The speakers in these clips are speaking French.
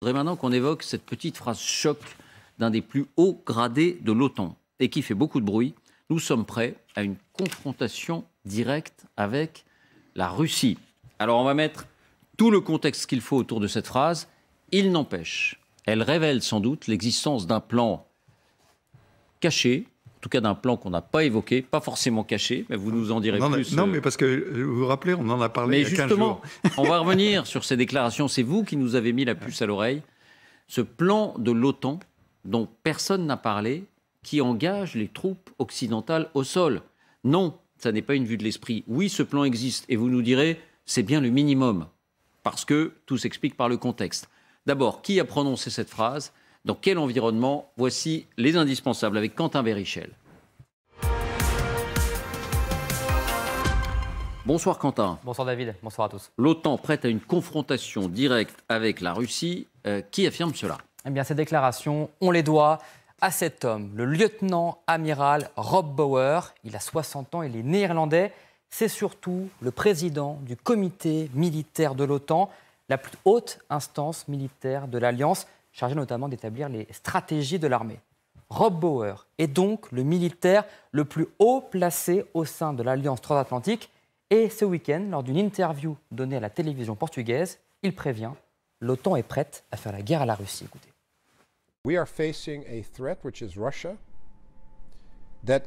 Je voudrais maintenant qu'on évoque cette petite phrase choc d'un des plus hauts gradés de l'OTAN et qui fait beaucoup de bruit. Nous sommes prêts à une confrontation directe avec la Russie. Alors on va mettre tout le contexte qu'il faut autour de cette phrase. Il n'empêche, elle révèle sans doute l'existence d'un plan caché, en tout cas d'un plan qu'on n'a pas évoqué, pas forcément caché, mais vous nous en direz plus. Non, mais parce que vous vous rappelez, on en a parlé il y a 15 jours. Mais justement, on va revenir sur ces déclarations. C'est vous qui nous avez mis la puce à l'oreille. Ce plan de l'OTAN, dont personne n'a parlé, qui engage les troupes occidentales au sol. Non, ça n'est pas une vue de l'esprit. Oui, ce plan existe, et vous nous direz, c'est bien le minimum, parce que tout s'explique par le contexte. D'abord, qui a prononcé cette phrase ? Dans quel environnement ? Voici les indispensables avec Quentin Bérichel. Bonsoir Quentin. Bonsoir David, bonsoir à tous. L'OTAN prête à une confrontation directe avec la Russie. Qui affirme cela ? Eh bien, ces déclarations, on les doit à cet homme, le lieutenant-amiral Rob Bauer. Il a 60 ans, il est néerlandais. C'est surtout le président du comité militaire de l'OTAN, la plus haute instance militaire de l'Alliance, chargée notamment d'établir les stratégies de l'armée. Rob Bauer est donc le militaire le plus haut placé au sein de l'Alliance transatlantique. Et ce week-end, lors d'une interview donnée à la télévision portugaise, il prévient « l'OTAN est prête à faire la guerre à la Russie ». Écoutez. We are facing a threat, which is Russia, that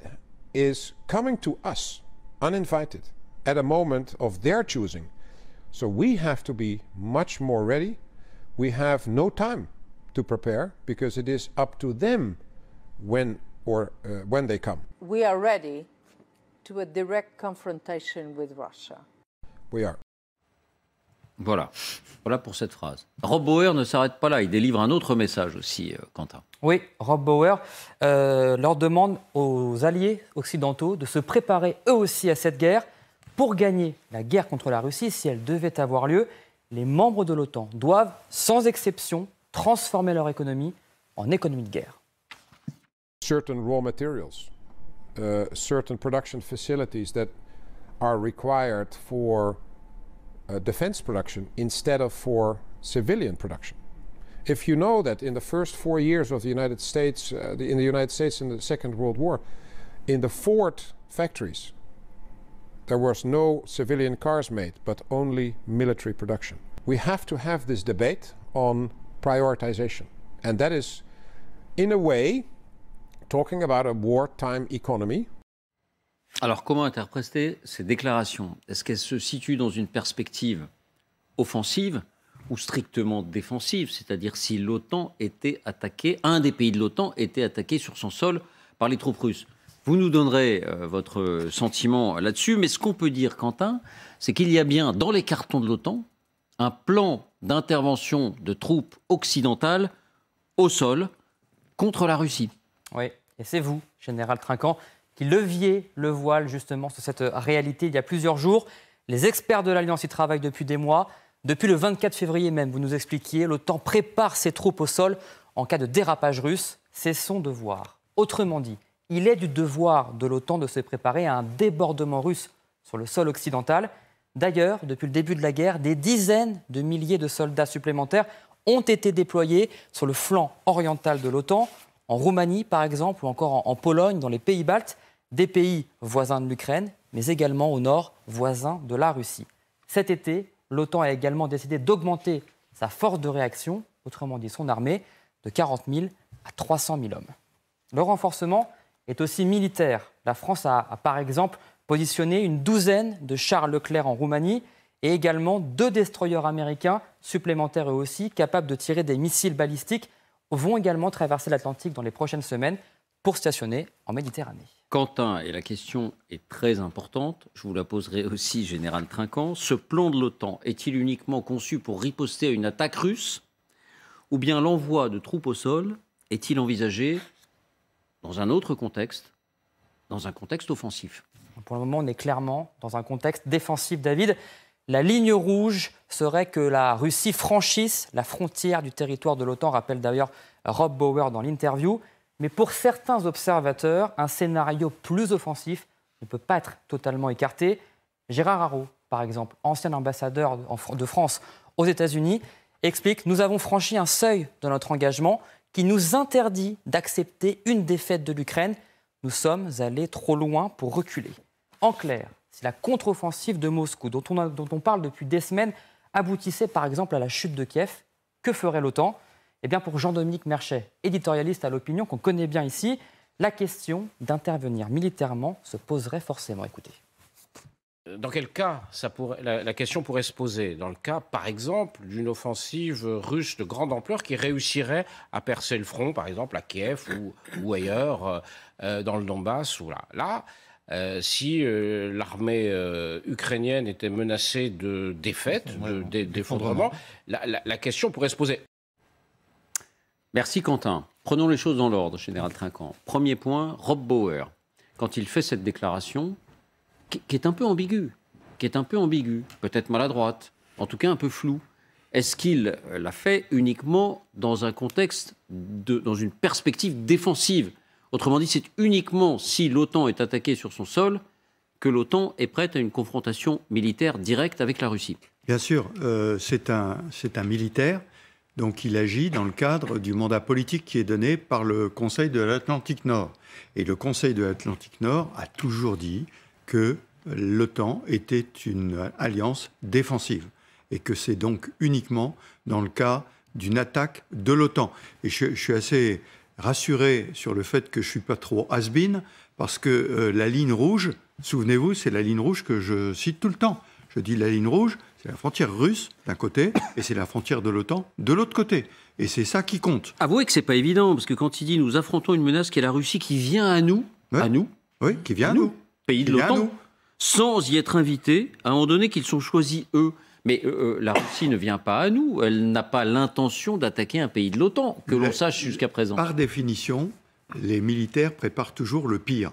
is coming to us uninvited at a moment of their choosing. So we have to be much more ready. We have no time to prepare because it is up to them when they come. We are ready to a direct confrontation with Russia. We are. Voilà pour cette phrase. Rob Bauer ne s'arrête pas là, il délivre un autre message aussi, Quentin. Oui, Rob Bauer leur demande aux alliés occidentaux de se préparer eux aussi à cette guerre. Pour gagner la guerre contre la Russie, si elle devait avoir lieu, les membres de l'OTAN doivent, sans exception, transformer leur économie en économie de guerre. Certain raw materials, certain production facilities that are required for defense production instead of for civilian production. If you know that in the first 4 years of the United States, in the United States in the Second World War, in the Ford factories, there was no civilian cars made, but only military production. We have to have this debate on prioritization, and that is, in a way, talking about a wartime economy. Alors, comment interpréter ces déclarations ? Est-ce qu'elles se situent dans une perspective offensive ou strictement défensive ? C'est-à-dire si l'OTAN était attaquée, un des pays de l'OTAN était attaqué sur son sol par les troupes russes. Vous nous donnerez votre sentiment là-dessus, mais ce qu'on peut dire, Quentin, c'est qu'il y a bien dans les cartons de l'OTAN un plan d'intervention de troupes occidentales au sol contre la Russie. Oui, et c'est vous, Général Trinquant, qui leviez le voile justement sur cette réalité il y a plusieurs jours. Les experts de l'Alliance y travaillent depuis des mois. Depuis le 24 février même, vous nous expliquiez, l'OTAN prépare ses troupes au sol en cas de dérapage russe. C'est son devoir. Autrement dit, il est du devoir de l'OTAN de se préparer à un débordement russe sur le sol occidental. D'ailleurs, depuis le début de la guerre, des dizaines de milliers de soldats supplémentaires ont été déployés sur le flanc oriental de l'OTAN, en Roumanie par exemple, ou encore en Pologne, dans les pays baltes, des pays voisins de l'Ukraine, mais également au nord, voisins de la Russie. Cet été, l'OTAN a également décidé d'augmenter sa force de réaction, autrement dit son armée, de 40 000 à 300 000 hommes. Le renforcement est aussi militaire. La France a par exemple positionné une douzaine de chars Leclerc en Roumanie et également 2 destroyers américains supplémentaires eux aussi, capables de tirer des missiles balistiques, vont également traverser l'Atlantique dans les prochaines semaines pour stationner en Méditerranée. Quentin, et la question est très importante, je vous la poserai aussi, Général Trinquant, ce plan de l'OTAN est-il uniquement conçu pour riposter à une attaque russe ou bien l'envoi de troupes au sol est-il envisagé dans un autre contexte, dans un contexte offensif ? Pour le moment, on est clairement dans un contexte défensif, David. La ligne rouge serait que la Russie franchisse la frontière du territoire de l'OTAN, rappelle d'ailleurs Rob Bauer dans l'interview. Mais pour certains observateurs, un scénario plus offensif ne peut pas être totalement écarté. Gérard Araud, par exemple, ancien ambassadeur de France aux États-Unis, explique « Nous avons franchi un seuil de notre engagement qui nous interdit d'accepter une défaite de l'Ukraine. Nous sommes allés trop loin pour reculer. » En clair, si la contre-offensive de Moscou, dont on parle depuis des semaines, aboutissait par exemple à la chute de Kiev, que ferait l'OTAN ? Eh bien, pour Jean-Dominique Merchet, éditorialiste à l'Opinion, qu'on connaît bien ici, la question d'intervenir militairement se poserait forcément. Écoutez. Dans quel cas la question pourrait se poser? Dans le cas, par exemple, d'une offensive russe de grande ampleur qui réussirait à percer le front, par exemple à Kiev ou ailleurs, dans le Donbass. Là, si l'armée ukrainienne était menacée de défaite, d'effondrement, la question pourrait se poser. Merci Quentin. Prenons les choses dans l'ordre, Général Trinquant. Premier point, Rob Bauer, quand il fait cette déclaration, qui est un peu ambiguë, peut-être maladroite, en tout cas un peu floue, est-ce qu'il l'a fait uniquement dans un contexte, dans une perspective défensive? Autrement dit, c'est uniquement si l'OTAN est attaquée sur son sol que l'OTAN est prête à une confrontation militaire directe avec la Russie. Bien sûr, c'est un militaire. Donc il agit dans le cadre du mandat politique qui est donné par le Conseil de l'Atlantique Nord. Et le Conseil de l'Atlantique Nord a toujours dit que l'OTAN était une alliance défensive et que c'est donc uniquement dans le cas d'une attaque de l'OTAN. Et je suis assez rassuré sur le fait que je ne suis pas trop has-been parce que la ligne rouge, souvenez-vous, c'est la ligne rouge que je cite tout le temps. Je dis la ligne rouge, c'est la frontière russe d'un côté et c'est la frontière de l'OTAN de l'autre côté. Et c'est ça qui compte. Avouez que c'est pas évident parce que quand il dit nous affrontons une menace qui est la Russie qui vient à nous, oui, qui vient à nous, pays de l'OTAN, sans y être invité, à un moment donné qu'ils sont choisis eux. Mais la Russie ne vient pas à nous, elle n'a pas l'intention d'attaquer un pays de l'OTAN, que l'on sache jusqu'à présent. Par définition, les militaires préparent toujours le pire.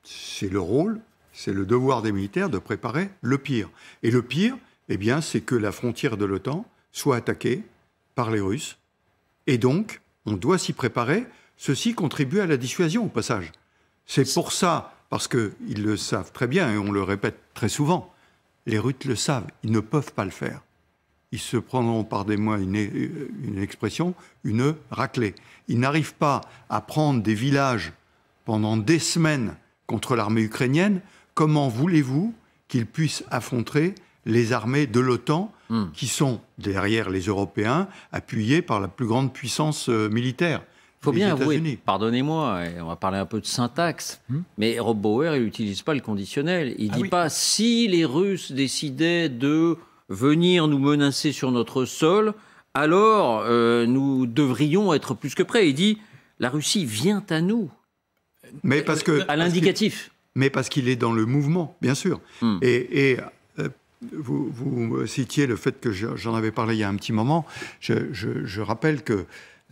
C'est le rôle. C'est le devoir des militaires de préparer le pire. Et le pire, eh bien, c'est que la frontière de l'OTAN soit attaquée par les Russes. Et donc, on doit s'y préparer. Ceci contribue à la dissuasion, au passage. C'est pour ça, parce qu'ils le savent très bien, et on le répète très souvent, les Russes le savent, ils ne peuvent pas le faire. Ils se prendront, pardonnez-moi une expression, une raclée. Ils n'arrivent pas à prendre des villages pendant des semaines contre l'armée ukrainienne. Comment voulez-vous qu'ils puissent affronter les armées de l'OTAN qui sont derrière les Européens, appuyés par la plus grande puissance militaire? Il faut bien avouer, pardonnez-moi, on va parler un peu de syntaxe, mais Rob Bauer, il n'utilise pas le conditionnel. Il ne dit pas si les Russes décidaient de venir nous menacer sur notre sol, alors nous devrions être plus que prêts. Il dit la Russie vient à nous. Mais parce que, à l'indicatif. Mais parce qu'il est dans le mouvement, bien sûr. Et vous citiez le fait que j'en avais parlé il y a un petit moment. Je rappelle que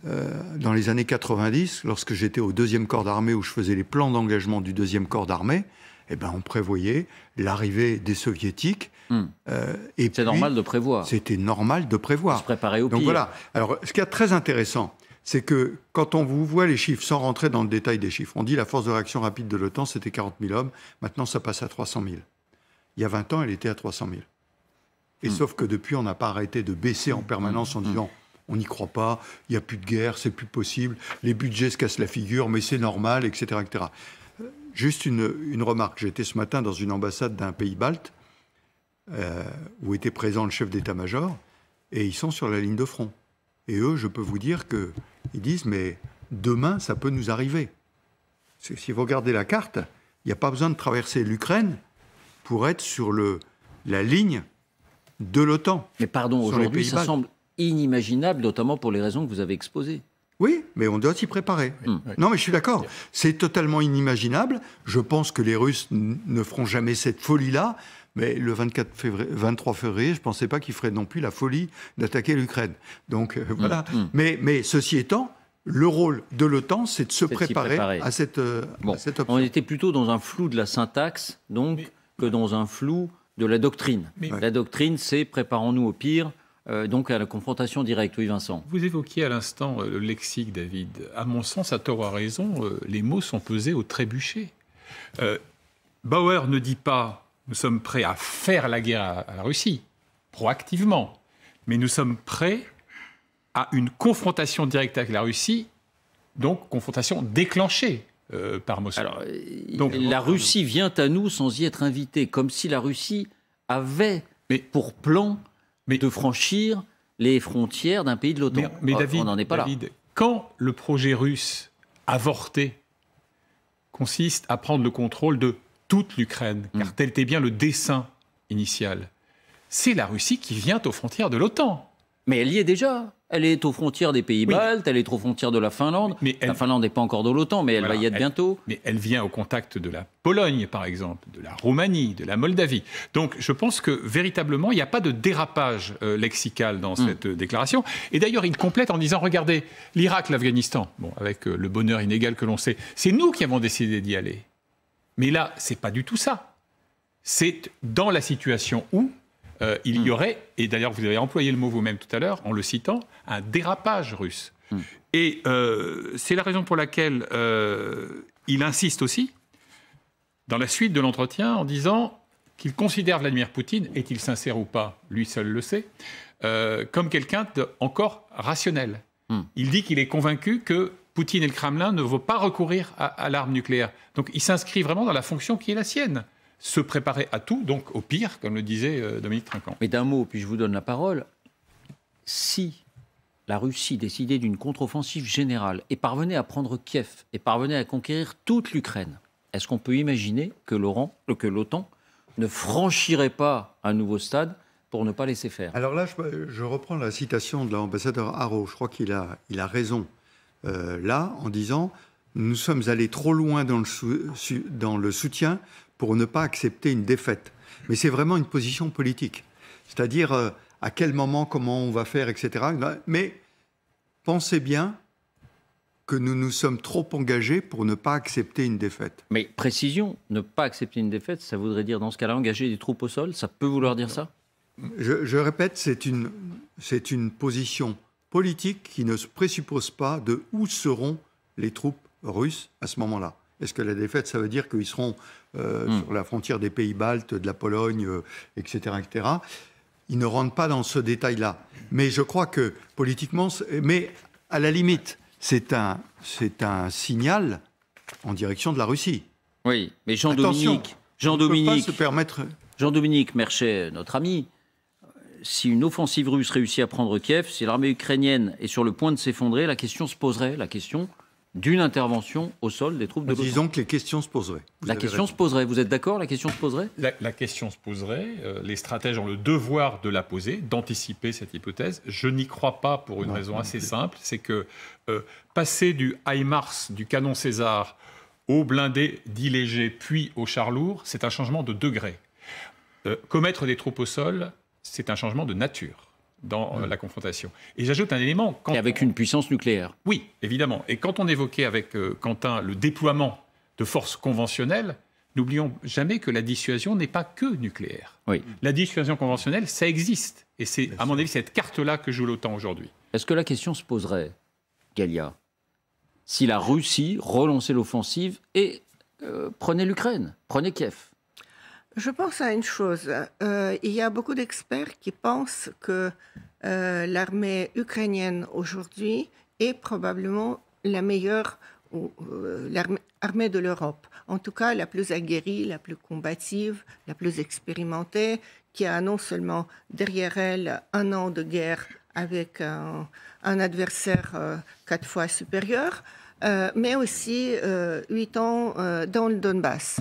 dans les années 90, lorsque j'étais au 2e corps d'armée, où je faisais les plans d'engagement du 2e corps d'armée, eh ben, on prévoyait l'arrivée des Soviétiques. C'est normal de prévoir. C'était normal de prévoir. Se préparer au pire. Donc voilà. Alors, ce qui est très intéressant, c'est que quand on vous voit les chiffres, sans rentrer dans le détail des chiffres, on dit la force de réaction rapide de l'OTAN, c'était 40 000 hommes. Maintenant, ça passe à 300 000. Il y a 20 ans, elle était à 300 000. Et sauf que depuis, on n'a pas arrêté de baisser en permanence en disant on n'y croit pas, il n'y a plus de guerre, c'est plus possible, les budgets se cassent la figure, mais c'est normal, etc. etc. Juste une remarque. J'étais ce matin dans une ambassade d'un pays balte où était présent le chef d'état-major et ils sont sur la ligne de front. Et eux, je peux vous dire qu'ils disent, mais demain, ça peut nous arriver. Si vous regardez la carte, il n'y a pas besoin de traverser l'Ukraine pour être sur la ligne de l'OTAN. Mais pardon, aujourd'hui, ça semble inimaginable, notamment pour les raisons que vous avez exposées. Oui, mais on doit s'y préparer. Non, mais je suis d'accord. C'est totalement inimaginable. Je pense que les Russes ne feront jamais cette folie-là. Mais le 23 février, je ne pensais pas qu'ils feraient non plus la folie d'attaquer l'Ukraine. Donc voilà. Mais ceci étant, le rôle de l'OTAN, c'est de se préparer à cette option. On était plutôt dans un flou de la syntaxe, donc, que dans un flou de la doctrine. La doctrine, c'est préparons-nous au pire, donc à la confrontation directe. Oui, Vincent. Vous évoquiez à l'instant le lexique, David. À mon sens, à tort ou à raison, les mots sont pesés au trébuchet. Bauer ne dit pas nous sommes prêts à faire la guerre à la Russie, proactivement. mais nous sommes prêts à une confrontation directe avec la Russie, donc confrontation déclenchée par Moscou. Alors, donc, la Russie vient à nous sans y être invitée, comme si la Russie avait pour plan de franchir les frontières d'un pays de l'OTAN. Mais David, on n'en est pas là. Quand le projet russe avorté consiste à prendre le contrôle de toute l'Ukraine, car tel était bien le dessein initial, c'est la Russie qui vient aux frontières de l'OTAN. Mais elle y est déjà. Elle est aux frontières des pays baltes, elle est aux frontières de la Finlande. La Finlande n'est pas encore dans l'OTAN, mais elle va y être bientôt. Mais elle vient au contact de la Pologne, par exemple, de la Roumanie, de la Moldavie. Donc je pense que véritablement, il n'y a pas de dérapage lexical dans cette déclaration. Et d'ailleurs, il complète en disant, regardez, l'Irak, l'Afghanistan, avec le bonheur inégal que l'on sait, c'est nous qui avons décidé d'y aller. Mais là, ce n'est pas du tout ça. C'est dans la situation où il y aurait, et d'ailleurs vous avez employé le mot vous-même tout à l'heure en le citant, un dérapage russe. Et c'est la raison pour laquelle il insiste aussi dans la suite de l'entretien en disant qu'il considère Vladimir Poutine, est-il sincère ou pas, lui seul le sait, comme quelqu'un encore rationnel. Il dit qu'il est convaincu que Poutine et le Kremlin ne vont pas recourir à l'arme nucléaire. Donc il s'inscrit vraiment dans la fonction qui est la sienne. Se préparer à tout, donc au pire, comme le disait Dominique Trinquant. Mais d'un mot, puis je vous donne la parole, si la Russie décidait d'une contre-offensive générale et parvenait à prendre Kiev et parvenait à conquérir toute l'Ukraine, est-ce qu'on peut imaginer que l'OTAN ne franchirait pas un nouveau stade pour ne pas laisser faire? Alors là, je reprends la citation de l'ambassadeur Haro. Je crois qu'il a raison là, en disant « Nous sommes allés trop loin dans le soutien pour ne pas accepter une défaite. » Mais c'est vraiment une position politique. C'est-à-dire à quel moment, comment on va faire, etc. Mais pensez bien que nous nous sommes trop engagés pour ne pas accepter une défaite. Mais précision, ne pas accepter une défaite, ça voudrait dire dans ce cas-là engager des troupes au sol? Ça peut vouloir dire ça? Je répète, c'est une position politique qui ne se présuppose pas de où seront les troupes russes à ce moment-là. Est-ce que la défaite, ça veut dire qu'ils seront sur la frontière des pays baltes, de la Pologne, etc., etc. Ils ne rentrent pas dans ce détail-là. Mais je crois que politiquement, mais à la limite, c'est un signal en direction de la Russie. Oui, mais Jean-Dominique Merchet, notre ami, si une offensive russe réussit à prendre Kiev, si l'armée ukrainienne est sur le point de s'effondrer, la question se poserait, la question d'une intervention au sol des troupes de l'OTAN. Disons que les questions se poseraient. La question se poserait. Vous êtes d'accord? La question se poserait? La question se poserait. Les stratèges ont le devoir de la poser, d'anticiper cette hypothèse. Je n'y crois pas pour une raison assez simple. C'est que passer du HIMARS, du canon César, au blindé dit léger, puis au char lourd, c'est un changement de degré. Commettre des troupes au sol, c'est un changement de nature dans la confrontation. Et j'ajoute un élément... Et avec une puissance nucléaire. Oui, évidemment. Et quand on évoquait avec Quentin le déploiement de forces conventionnelles, n'oublions jamais que la dissuasion n'est pas que nucléaire. Oui. La dissuasion conventionnelle, ça existe. Et c'est, à mon avis, cette carte-là que joue l'OTAN aujourd'hui. Est-ce que la question se poserait, Galia, si la Russie relançait l'offensive et prenait l'Ukraine, prenait Kiev? Je pense à une chose. Il y a beaucoup d'experts qui pensent que l'armée ukrainienne aujourd'hui est probablement la meilleure armée de l'Europe. En tout cas, la plus aguerrie, la plus combative, la plus expérimentée, qui a non seulement derrière elle 1 an de guerre avec un adversaire 4 fois supérieur, mais aussi 8 ans dans le Donbass.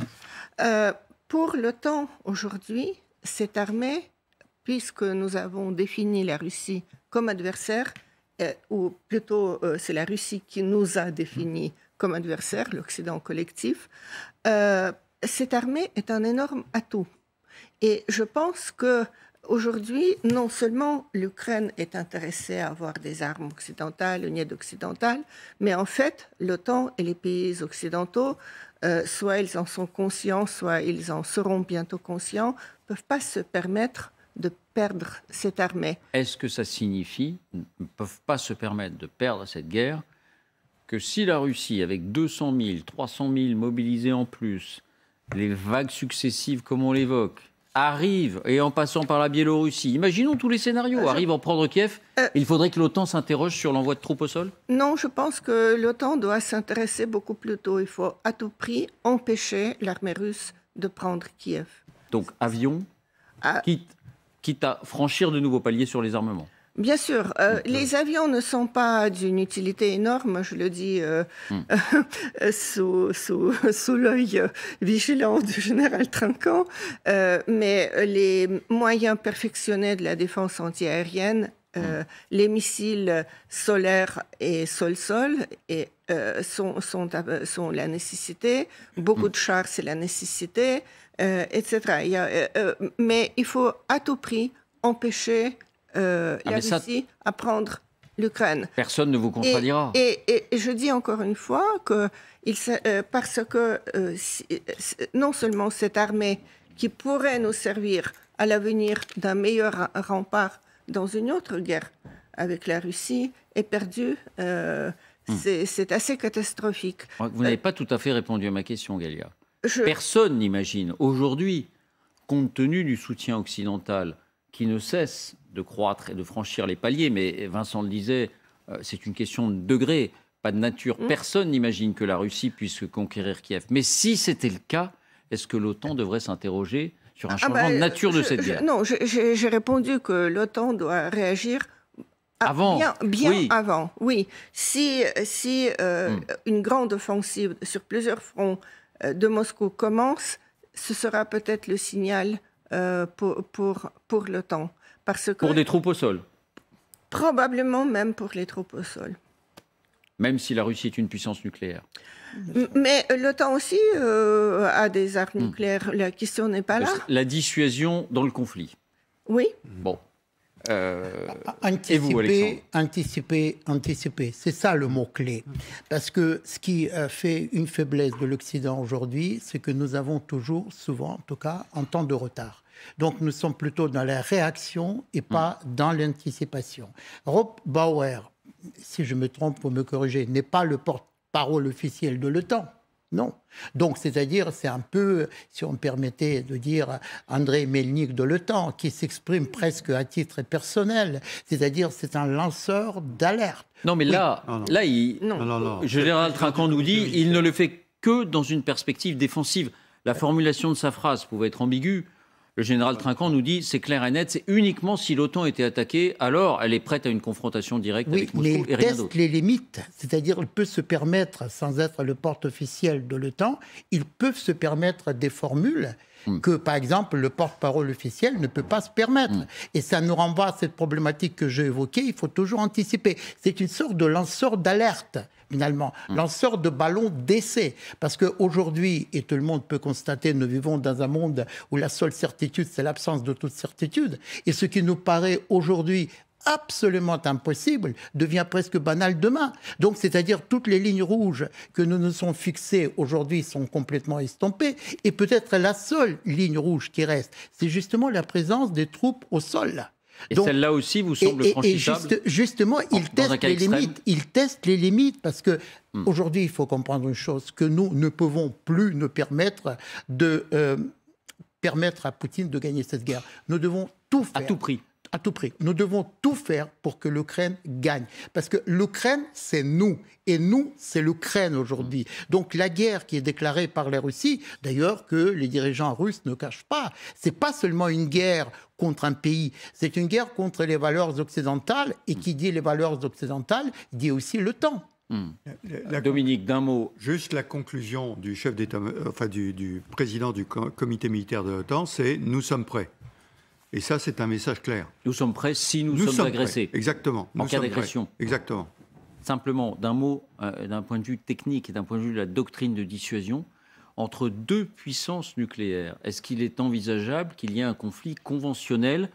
Pour l'OTAN, aujourd'hui, cette armée, puisque nous avons défini la Russie comme adversaire, ou plutôt c'est la Russie qui nous a définis comme adversaire, l'Occident collectif, cette armée est un énorme atout. Et je pense qu'aujourd'hui, non seulement l'Ukraine est intéressée à avoir des armes occidentales, une aide occidentale, mais en fait, l'OTAN et les pays occidentaux, soit ils en sont conscients, soit ils en seront bientôt conscients, ne peuvent pas se permettre de perdre cette armée. Est-ce que ça signifie, ne peuvent pas se permettre de perdre cette guerre, que si la Russie, avec 200 000, 300 000 mobilisés en plus, les vagues successives comme on l'évoque, arrive, et en passant par la Biélorussie, imaginons tous les scénarios, arrive à prendre Kiev, il faudrait que l'OTAN s'interroge sur l'envoi de troupes au sol? Non, je pense que l'OTAN doit s'intéresser beaucoup plus tôt. Il faut à tout prix empêcher l'armée russe de prendre Kiev. Donc avion, quitte à franchir de nouveaux paliers sur les armements. Bien sûr, les avions ne sont pas d'une utilité énorme, je le dis sous l'œil vigilant du général Trinquant, mais les moyens perfectionnés de la défense antiaérienne, les missiles solaires et sol-sol sont la nécéssité, beaucoup de chars c'est la nécessité, etc. Mais il faut à tout prix empêcher la Russie à prendre l'Ukraine. Personne ne vous contredira. Et je dis encore une fois que parce que non seulement cette armée qui pourrait nous servir à l'avenir d'un meilleur rempart dans une autre guerre avec la Russie est perdue, c'est assez catastrophique. Vous n'avez pas tout à fait répondu à ma question, Galia. Personne n'imagine aujourd'hui, compte tenu du soutien occidental qui ne cesse de croître et de franchir les paliers, mais Vincent le disait, c'est une question de degré, pas de nature. Personne n'imagine que la Russie puisse conquérir Kiev. Mais si c'était le cas, est-ce que l'OTAN devrait s'interroger sur un changement de nature de cette guerre? Non, j'ai répondu que l'OTAN doit réagir avant. Bien oui. avant, oui. Si une grande offensive sur plusieurs fronts de Moscou commence, ce sera peut-être le signal pour l'OTAN. Pour des troupes au sol? Probablement même pour les troupes au sol. Même si la Russie est une puissance nucléaire? Mais l'OTAN aussi a des armes nucléaires. La question n'est pas là. La dissuasion dans le conflit? Oui. Bon. Anticiper, et vous, Alexandre? Anticiper. C'est ça le mot-clé. Parce que ce qui fait une faiblesse de l'Occident aujourd'hui, c'est que nous avons toujours, souvent en tout cas, un temps de retard. Donc nous sommes plutôt dans la réaction et pas dans l'anticipation. Rob Bauer, si je me trompe, pour me corriger, n'est pas le porte-parole officiel de l'OTAN. Non. Donc, c'est-à-dire, c'est un peu, si on me permettait de dire, Andrei Melnik de l'OTAN, qui s'exprime presque à titre personnel. C'est-à-dire, c'est un lanceur d'alerte. Non, mais là, le général Trinquant nous dit, il ne le fait que dans une perspective défensive. La formulation de sa phrase pouvait être ambiguë. Le général Trinquant nous dit, c'est clair et net, c'est uniquement si l'OTAN était attaquée, alors elle est prête à une confrontation directe avec Moscou et rien d'autre. Il teste les limites, c'est-à-dire il peut se permettre, sans être le porte officiel de l'OTAN, ils peuvent se permettre des formules que, par exemple, le porte-parole officiel ne peut pas se permettre. Et ça nous renvoie à cette problématique que j'ai évoquée, il faut toujours anticiper. C'est une sorte de lanceur d'alerte, finalement, lanceur de ballon d'essai. Parce qu'aujourd'hui, et tout le monde peut constater, nous vivons dans un monde où la seule certitude, c'est l'absence de toute certitude. Et ce qui nous paraît aujourd'hui absolument impossible devient presque banal demain. Donc, c'est-à-dire toutes les lignes rouges que nous nous sommes fixées aujourd'hui sont complètement estompées. Et peut-être la seule ligne rouge qui reste, c'est justement la présence des troupes au sol. Et celle-là aussi vous semble franchissable? Justement, il teste les limites parce que aujourd'hui, il faut comprendre une chose, que nous ne pouvons plus nous permettre de permettre à Poutine de gagner cette guerre. Nous devons tout faire. À tout prix. À tout prix. Nous devons tout faire pour que l'Ukraine gagne. Parce que l'Ukraine, c'est nous. Et nous, c'est l'Ukraine aujourd'hui. Donc la guerre qui est déclarée par la Russie, d'ailleurs que les dirigeants russes ne cachent pas, c'est pas seulement une guerre contre un pays, c'est une guerre contre les valeurs occidentales. Et qui dit les valeurs occidentales, dit aussi le temps. Dominique, d'un mot. Juste la conclusion du chef d'État, enfin du président du comité militaire de l'OTAN, c'est « nous sommes prêts ». Et ça, c'est un message clair. Nous sommes prêts si nous sommes agressés. Prêts. Exactement. En cas d'agression. Exactement. Simplement, d'un mot, d'un point de vue technique et d'un point de vue de la doctrine de dissuasion, entre deux puissances nucléaires, est-ce qu'il est envisageable qu'il y ait un conflit conventionnel,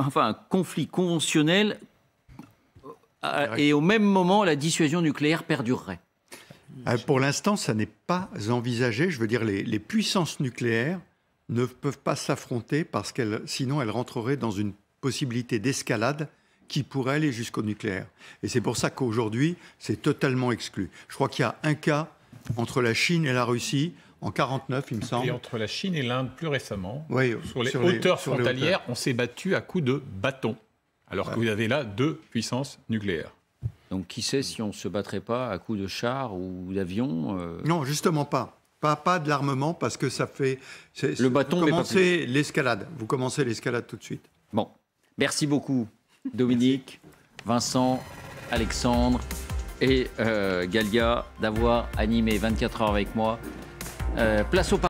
un conflit conventionnel, et au même moment, la dissuasion nucléaire perdurerait? Pour l'instant, ça n'est pas envisagé. Je veux dire, les puissances nucléaires ne peuvent pas s'affronter parce qu'elles, sinon elles rentreraient dans une possibilité d'escalade qui pourrait aller jusqu'au nucléaire. Et c'est pour ça qu'aujourd'hui, c'est totalement exclu. Je crois qu'il y a un cas entre la Chine et la Russie en 1949, il me semble. Et entre la Chine et l'Inde, plus récemment, oui, sur les hauteurs frontalières, on s'est battu à coups de bâton, alors que vous avez là 2 puissances nucléaires. Donc qui sait si on ne se battrait pas à coups de chars ou d'avions Non, justement pas. Pas de l'armement, parce que ça fait... Le bâton, vous commencez l'escalade. Vous commencez l'escalade tout de suite. Bon, merci beaucoup Dominique, Vincent, Alexandre et Galia d'avoir animé 24 heures avec moi. Place au